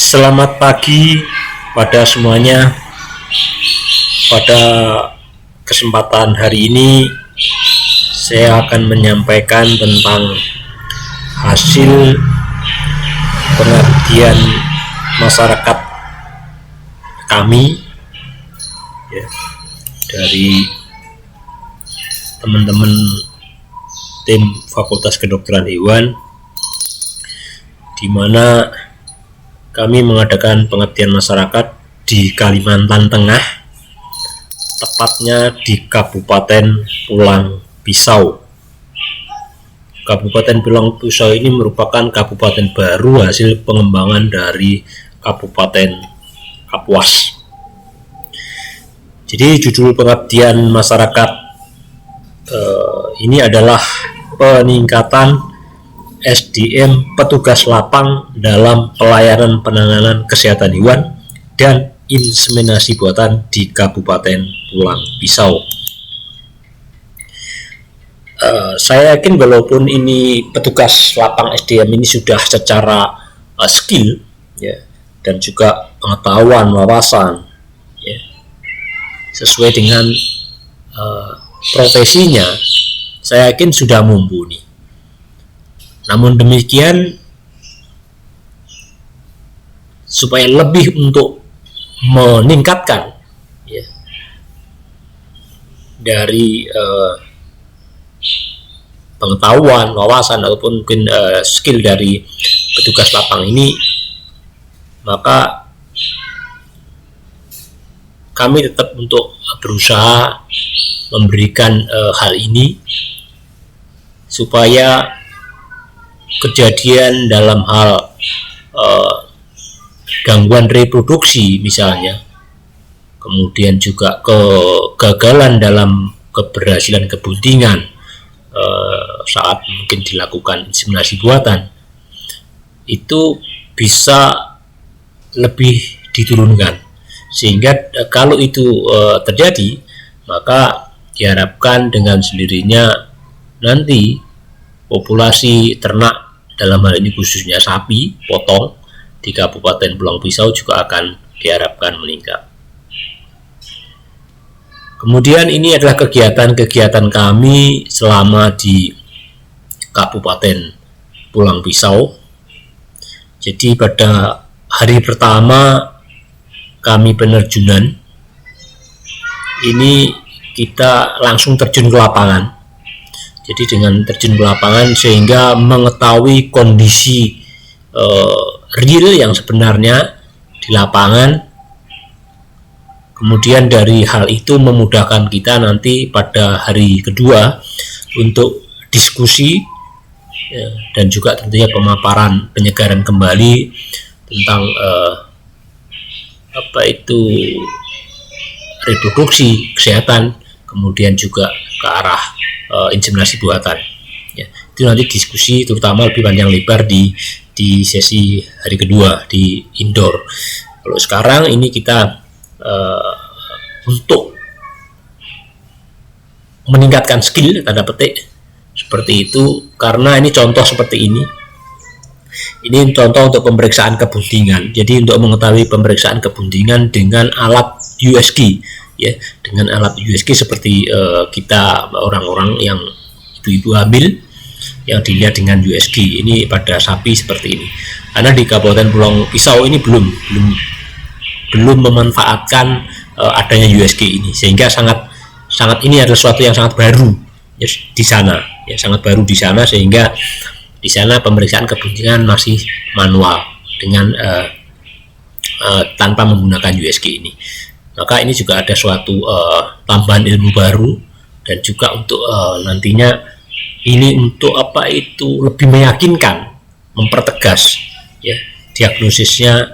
Selamat pagi pada semuanya. Pada kesempatan hari ini saya akan menyampaikan tentang hasil pengabdian masyarakat kami ya, dari teman-teman tim Fakultas Kedokteran Hewan, di mana kami mengadakan pengabdian masyarakat di Kalimantan Tengah, tepatnya di Kabupaten Pulang Pisau. Kabupaten Pulang Pisau ini merupakan kabupaten baru hasil pengembangan dari Kabupaten Kapuas. Jadi judul pengabdian masyarakat ini adalah peningkatan SDM petugas lapang dalam pelayanan penanganan kesehatan hewan dan inseminasi buatan di Kabupaten Pulang Pisau. Saya yakin walaupun ini petugas lapang SDM ini sudah secara skill ya, dan juga pengetahuan, wawasan ya, sesuai dengan profesinya, saya yakin sudah mumpuni. Namun demikian, supaya lebih untuk meningkatkan ya, dari pengetahuan, wawasan ataupun mungkin skill dari petugas lapang ini, maka kami tetap untuk berusaha memberikan hal ini supaya kejadian dalam hal gangguan reproduksi misalnya, kemudian juga kegagalan dalam keberhasilan kebuntingan saat mungkin dilakukan inseminasi buatan, itu bisa lebih diturunkan, sehingga kalau itu terjadi, maka diharapkan dengan sendirinya nanti populasi ternak, dalam hal ini khususnya sapi potong di Kabupaten Pulang Pisau, juga akan diharapkan meningkat. Kemudian ini adalah kegiatan-kegiatan kami selama di Kabupaten Pulang Pisau. Jadi pada hari pertama kami penerjunan ini kita langsung terjun ke lapangan. Jadi dengan terjun ke lapangan sehingga mengetahui kondisi real yang sebenarnya di lapangan. Kemudian dari hal itu memudahkan kita nanti pada hari kedua untuk diskusi ya, dan juga tentunya pemaparan penyegaran kembali tentang reproduksi, kesehatan, kemudian juga ke arah inseminasi buatan ya. Itu nanti diskusi terutama lebih panjang lebar di sesi hari kedua di indoor. Kalau sekarang ini kita untuk meningkatkan skill tanda petik seperti itu, karena ini contoh seperti ini contoh untuk pemeriksaan kebuntingan. Jadi untuk mengetahui pemeriksaan kebuntingan dengan alat USG ya, dengan alat USG seperti kita orang-orang yang ibu-ibu hamil yang dilihat dengan USG ini pada sapi seperti ini. Karena di Kabupaten Pulang Pisau ini belum memanfaatkan adanya USG ini, sehingga sangat ini adalah sesuatu yang sangat baru ya, di sana ya, sangat baru di sana, sehingga di sana pemeriksaan kebuntingan masih manual dengan tanpa menggunakan USG ini. Maka ini juga ada suatu tambahan ilmu baru, dan juga untuk nantinya ini untuk lebih meyakinkan, mempertegas ya diagnosisnya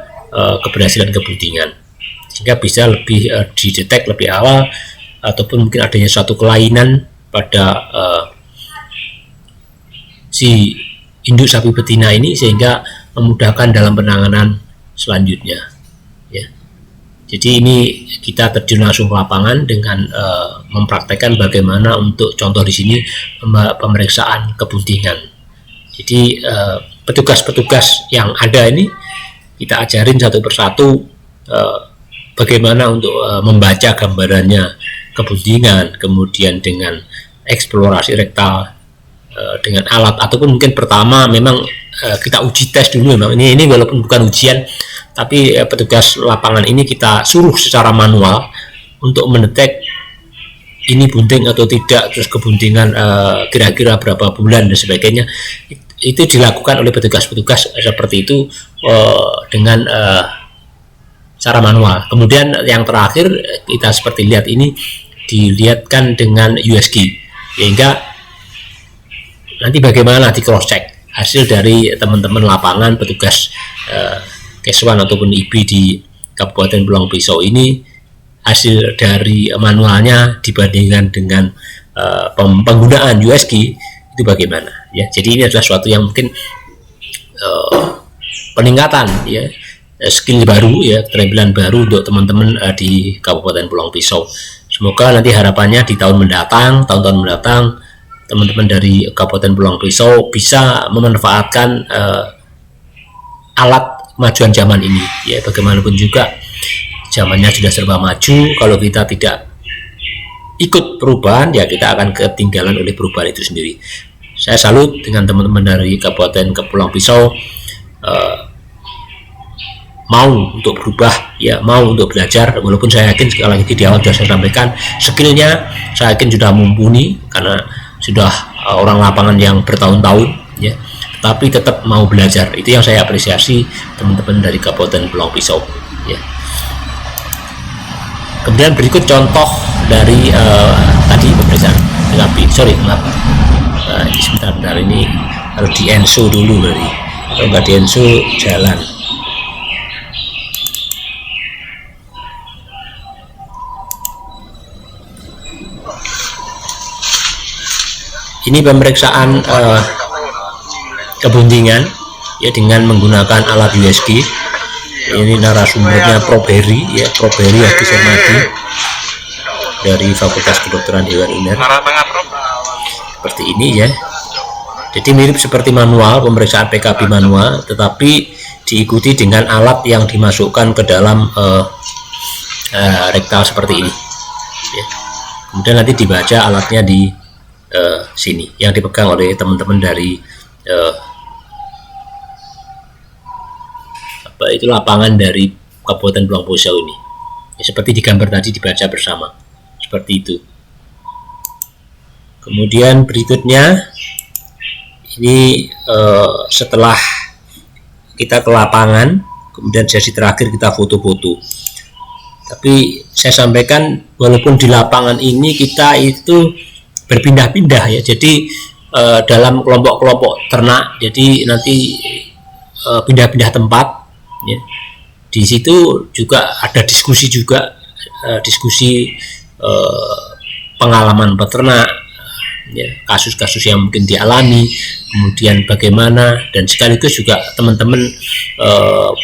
keberhasilan kebuntingan, sehingga bisa lebih didetek lebih awal, ataupun mungkin adanya suatu kelainan pada si induk sapi betina ini, sehingga memudahkan dalam penanganan selanjutnya ya. Jadi ini kita terjun langsung ke lapangan dengan mempraktekkan bagaimana untuk contoh di sini pemeriksaan kebuntingan. Jadi petugas-petugas yang ada ini kita ajarin satu persatu bagaimana untuk membaca gambarannya kebuntingan, kemudian dengan eksplorasi rektal dengan alat, ataupun mungkin pertama memang kita uji tes dulu. Memang ini walaupun bukan ujian, tapi petugas lapangan ini kita suruh secara manual untuk mendetek ini bunting atau tidak, terus kebuntingan kira-kira berapa bulan dan sebagainya. Itu dilakukan oleh petugas-petugas seperti itu dengan secara manual. Kemudian yang terakhir kita seperti lihat ini dilihatkan dengan USG, sehingga nanti bagaimana di cross check hasil dari teman-teman lapangan petugas Keswan ataupun IB di Kabupaten Pulang Pisau ini, hasil dari manualnya dibandingkan dengan penggunaan USG itu bagaimana ya. Jadi ini adalah suatu yang mungkin peningkatan ya, skill baru ya, keterampilan baru untuk teman-teman di Kabupaten Pulang Pisau. Semoga nanti harapannya di tahun mendatang, tahun-tahun mendatang, teman-teman dari Kabupaten Pulang Pisau bisa memanfaatkan alat kemajuan zaman ini ya. Bagaimanapun juga zamannya sudah serba maju, kalau kita tidak ikut perubahan ya kita akan ketinggalan oleh perubahan itu sendiri. Saya salut dengan teman-teman dari Kabupaten Pulang Pisau mau untuk berubah ya, mau untuk belajar, walaupun saya yakin sekali lagi di awal sudah saya sampaikan skillnya saya yakin sudah mumpuni karena sudah orang lapangan yang bertahun-tahun ya, tapi tetap mau belajar. Itu yang saya apresiasi teman-teman dari Kabupaten Pulang Pisau ya. Kemudian berikut contoh dari tadi pemeriksaan TKP. Sebentar ini harus di enso dulu dari, kalau nggak di enso jalan. Ini pemeriksaan kebuntingan ya dengan menggunakan alat USG. Ini narasumbernya Prof Heri ya, Prof Heri Hadi Sermadi dari Fakultas Kedokteran Hewan UNER. Seperti ini ya. Jadi mirip seperti manual, pemeriksaan PKB manual, tetapi diikuti dengan alat yang dimasukkan ke dalam rektal seperti ini ya. Kemudian nanti dibaca alatnya di sini yang dipegang oleh teman-teman dari itu lapangan dari Kabupaten Pulang Pisau ini ya, seperti di gambar tadi dibaca bersama seperti itu. Kemudian berikutnya ini setelah kita ke lapangan, kemudian sesi terakhir kita foto-foto. Tapi saya sampaikan walaupun di lapangan ini kita itu berpindah-pindah ya, jadi dalam kelompok-kelompok ternak, jadi nanti pindah-pindah tempat ya. Di situ juga ada diskusi pengalaman peternak ya, kasus-kasus yang mungkin dialami, kemudian bagaimana, dan sekaligus juga teman-teman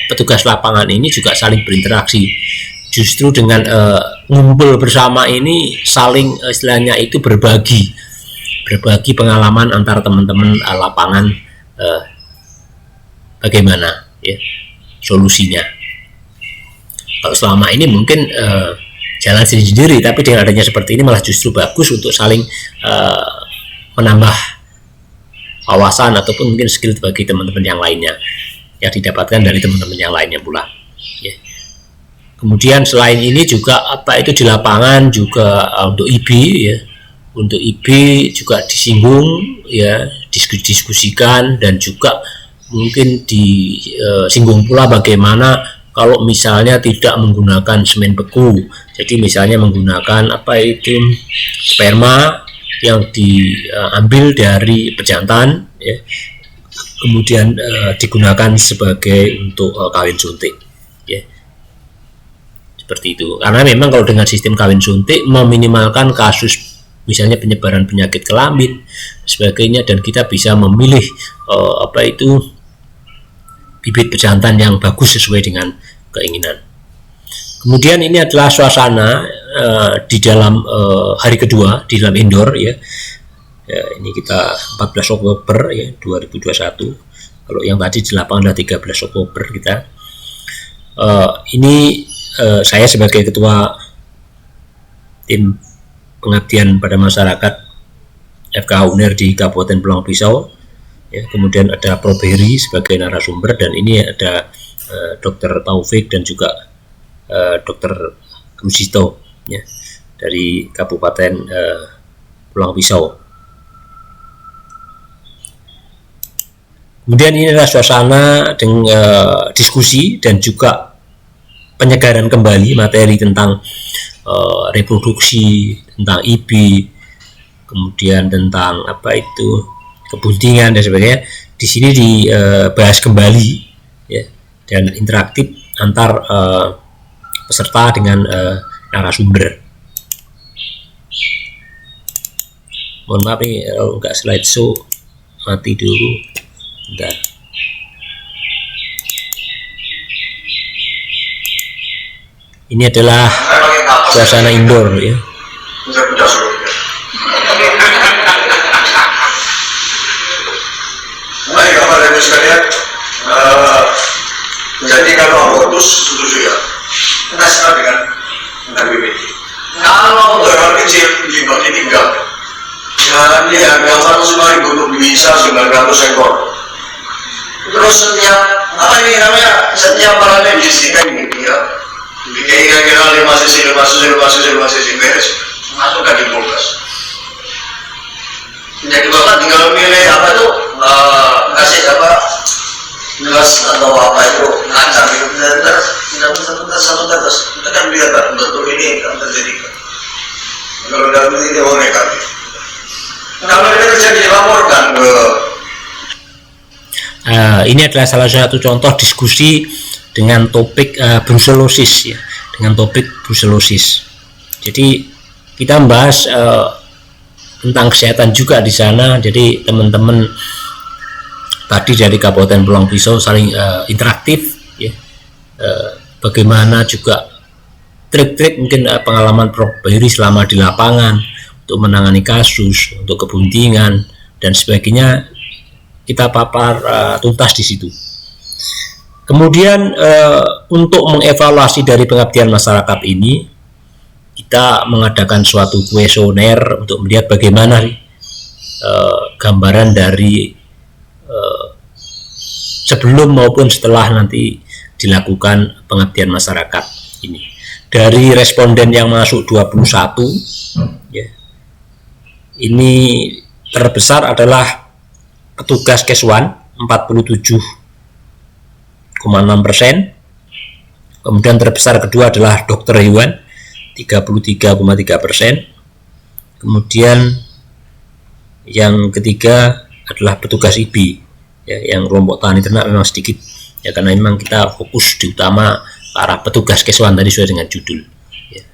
petugas lapangan ini juga saling berinteraksi. Justru dengan ngumpul bersama ini saling istilahnya itu berbagi pengalaman antara teman-teman lapangan, bagaimana ya solusinya. Kalau selama ini mungkin jalan sendiri-sendiri, tapi dengan adanya seperti ini malah justru bagus untuk saling menambah wawasan ataupun mungkin skill bagi teman-teman yang lainnya yang didapatkan dari teman-teman yang lainnya pula ya. Kemudian selain ini juga itu di lapangan juga untuk IB ya, untuk IB juga disinggung ya, diskusikan, dan juga mungkin disinggung pula bagaimana kalau misalnya tidak menggunakan semen beku. Jadi misalnya menggunakan sperma yang diambil dari pejantan ya, kemudian digunakan sebagai untuk kawin suntik ya. Seperti itu. Karena memang kalau dengan sistem kawin suntik meminimalkan kasus misalnya penyebaran penyakit kelamin sebagainya, dan kita bisa memilih bibit pejantan yang bagus sesuai dengan keinginan. Kemudian ini adalah suasana di dalam hari kedua di dalam indoor ya. Ini kita 14 Oktober ya 2021. Kalau yang tadi di lapangan adalah 13 Oktober kita. Ini saya sebagai ketua tim pengabdian pada masyarakat FKH UNER di Kabupaten Pulang Pisau, ya, kemudian ada Prof Heri sebagai narasumber, dan ini ada Dr. Taufik dan juga Dr. Rusito, ya, dari Kabupaten Pulang Pisau. Kemudian ini adalah suasana dengan diskusi dan juga penyegaran kembali materi tentang reproduksi, tentang IB, kemudian tentang apa itu kebuntingan dan sebagainya. Di sini dibahas kembali, ya, dan interaktif antar peserta dengan narasumber. Mohon maaf nih kalau nggak slideshow, mati dulu. Bentar. Ini adalah suasana indoor, ya. Baik, Bapak Ibu sekalian, jadi kalau abortus setuju ya, kita serah dengan BPD. Kalau untuk hal kecil ditinggal, dan di harga 105.000 untuk bisa 900 ekor. Terus setiap apa ini namanya, setiap malamnya disediakan gitu ya, kira-kira 5 cc beres, masukkan di kulkas. Jadi Bapak tinggal milih apa tuh, kasih apa gelas atau apa itu kacang itu, satu tetes, kita kan lihat bentuk ini akan terjadi. Kalau dalam ini dia negatif. Kalau ini terjadi dilaporkan ke. Ini adalah salah satu contoh diskusi dengan topik brucellosis, ya, dengan topik brucellosis. Jadi kita membahas tentang kesehatan juga di sana. Jadi teman-teman tadi dari Kabupaten Pulang Pisau saling interaktif, ya. Bagaimana juga trik-trik mungkin pengalaman Prof Heri selama di lapangan untuk menangani kasus, untuk kebuntingan dan sebagainya, kita papar tuntas di situ. Kemudian untuk mengevaluasi dari pengabdian masyarakat ini, kita mengadakan suatu kuesioner untuk melihat bagaimana gambaran dari sebelum maupun setelah nanti dilakukan pengabdian masyarakat ini. Dari responden yang masuk 21, ya, ini terbesar adalah petugas Keswan 47,6%. Kemudian terbesar kedua adalah dokter hewan 33,3%. Kemudian yang ketiga adalah petugas IB, ya, yang kelompok tani ternak memang sedikit, ya, karena memang kita fokus di utama ke arah petugas Keswan tadi sesuai dengan judul, ya.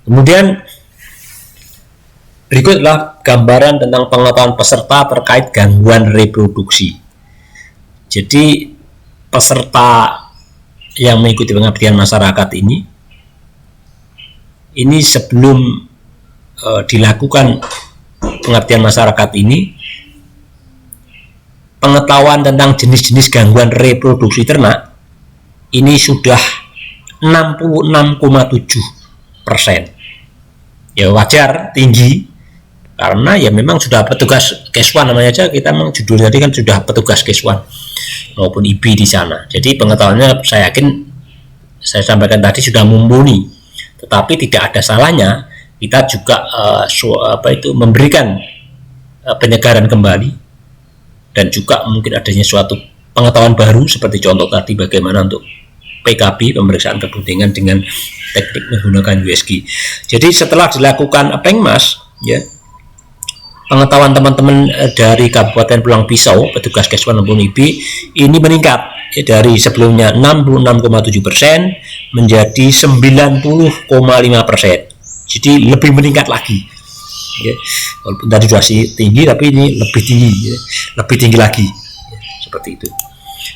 Kemudian berikutlah gambaran tentang pengetahuan peserta terkait gangguan reproduksi. Jadi peserta yang mengikuti pengabdian masyarakat ini sebelum dilakukan pengabdian masyarakat ini, pengetahuan tentang jenis-jenis gangguan reproduksi ternak ini sudah 66,7%. Ya wajar tinggi, karena ya memang sudah petugas Keswan namanya aja, kita memang judul tadi kan sudah petugas Keswan maupun IB di sana. Jadi pengetahuannya saya yakin saya sampaikan tadi sudah mumpuni, tetapi tidak ada salahnya kita juga memberikan penyegaran kembali, dan juga mungkin adanya suatu pengetahuan baru seperti contoh tadi bagaimana untuk PKB, pemeriksaan kebuntingan dengan teknik menggunakan USG. Jadi setelah dilakukan Pengmas, ya, pengetahuan teman-teman dari Kabupaten Pulang Pisau, petugas Keswan maupun IB ini meningkat, ya, dari sebelumnya 66,7% menjadi 90,5%. Jadi lebih meningkat lagi, ya. Walaupun tadi durasi tinggi, tapi ini lebih tinggi, ya, lebih tinggi lagi, ya, seperti itu.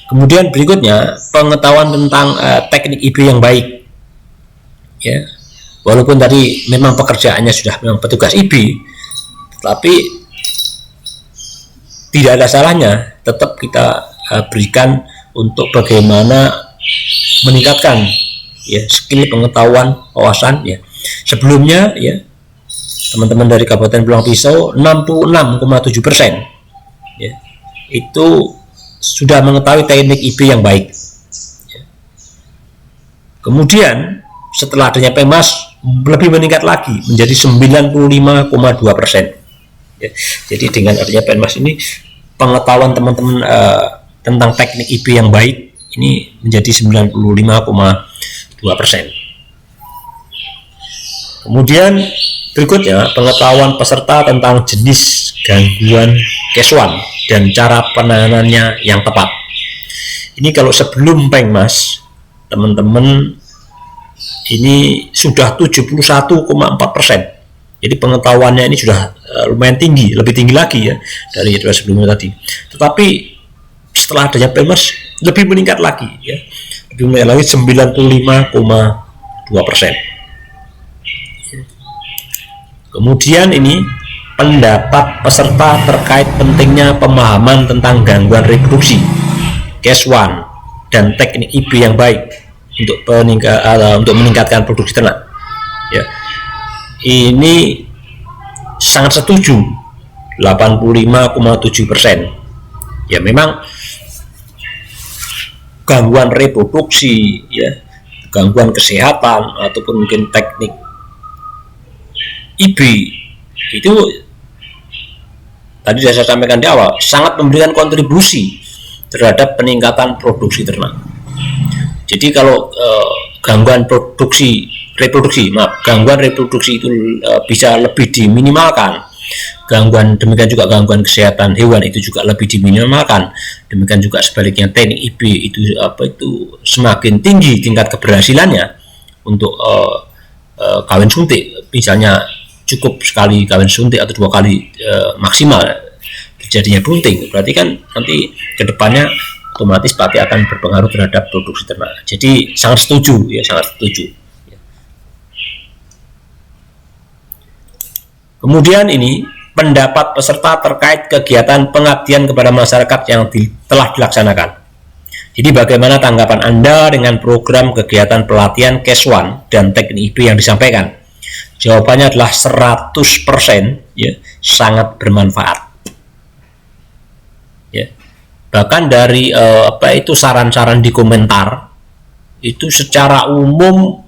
Kemudian berikutnya pengetahuan tentang teknik IB yang baik, ya. Walaupun tadi memang pekerjaannya sudah memang petugas IB, tapi tidak ada salahnya tetap kita berikan untuk bagaimana meningkatkan ya skill pengetahuan wawasan ya. Sebelumnya ya teman-teman dari Kabupaten Pulang Pisau 66,7% ya, itu sudah mengetahui teknik IB yang baik ya. Kemudian setelah adanya Pengmas lebih meningkat lagi menjadi 95,2% ya. Jadi dengan adanya Pengmas ini pengetahuan teman-teman tentang teknik IB yang baik ini menjadi 95,2%. Kemudian berikutnya pengetahuan peserta tentang jenis gangguan Kes1 dan cara penanganannya yang tepat. Ini kalau sebelum Pengmas teman-teman ini sudah 71,4%. Jadi pengetahuannya ini sudah lumayan tinggi, lebih tinggi lagi ya dari sebelumnya tadi. Tetapi setelah adanya Pengmas lebih meningkat lagi ya, lebih meningkat lagi 95,2%. Kemudian ini pendapat peserta terkait pentingnya pemahaman tentang gangguan reproduksi, Kes1 dan teknik IB yang baik untuk meningkatkan produksi ternak. Ya, ini sangat setuju, 85,7%. Ya memang gangguan reproduksi, ya gangguan kesehatan ataupun mungkin teknik IB itu tadi saya sampaikan di awal sangat memberikan kontribusi terhadap peningkatan produksi ternak. Jadi kalau gangguan gangguan reproduksi itu bisa lebih diminimalkan, demikian juga gangguan kesehatan hewan itu juga lebih diminimalkan, demikian juga sebaliknya teknik IB itu semakin tinggi tingkat keberhasilannya untuk kawin suntik, misalnya cukup sekali kawin suntik atau 2 kali maksimal terjadinya bunting, berarti kan nanti kedepannya otomatis pasti akan berpengaruh terhadap produksi ternak. Jadi sangat setuju ya, sangat setuju. Kemudian ini pendapat peserta terkait kegiatan pengabdian kepada masyarakat yang telah dilaksanakan. Jadi bagaimana tanggapan Anda dengan program kegiatan pelatihan Kes1 dan teknik IB yang disampaikan? Jawabannya adalah 100% ya, sangat bermanfaat. Ya. Bahkan dari saran-saran di komentar itu secara umum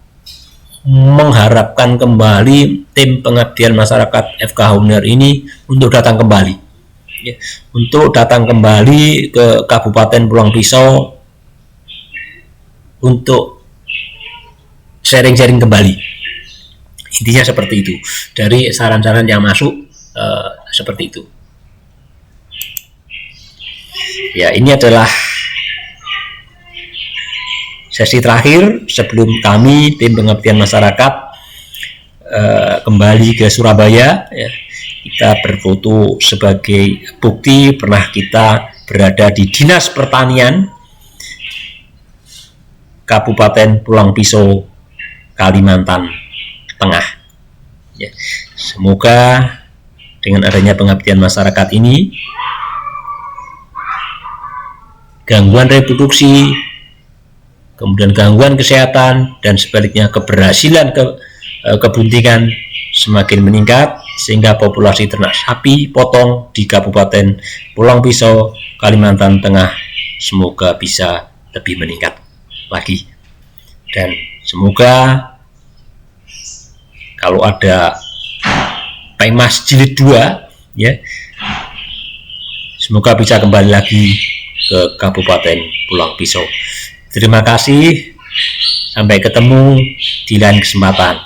mengharapkan kembali tim pengabdian masyarakat FKH UNER ini untuk datang kembali. Ya. Untuk datang kembali ke Kabupaten Pulang Pisau untuk sharing-sharing kembali. Intinya seperti itu dari saran-saran yang masuk, seperti itu ya. Ini adalah sesi terakhir sebelum kami tim pengabdian masyarakat kembali ke Surabaya ya. Kita berfoto sebagai bukti pernah kita berada di Dinas Pertanian Kabupaten Pulang Pisau, Kalimantan Tengah ya. Semoga dengan adanya pengabdian masyarakat ini gangguan reproduksi, kemudian gangguan kesehatan dan sebaliknya keberhasilan kebuntingan semakin meningkat, sehingga populasi ternak sapi potong di Kabupaten Pulang Pisau, Kalimantan Tengah semoga bisa lebih meningkat lagi. Dan semoga kalau ada Pengmas jilid 2 ya, semoga bisa kembali lagi ke Kabupaten Pulang Pisau. Terima kasih, sampai ketemu di lain kesempatan.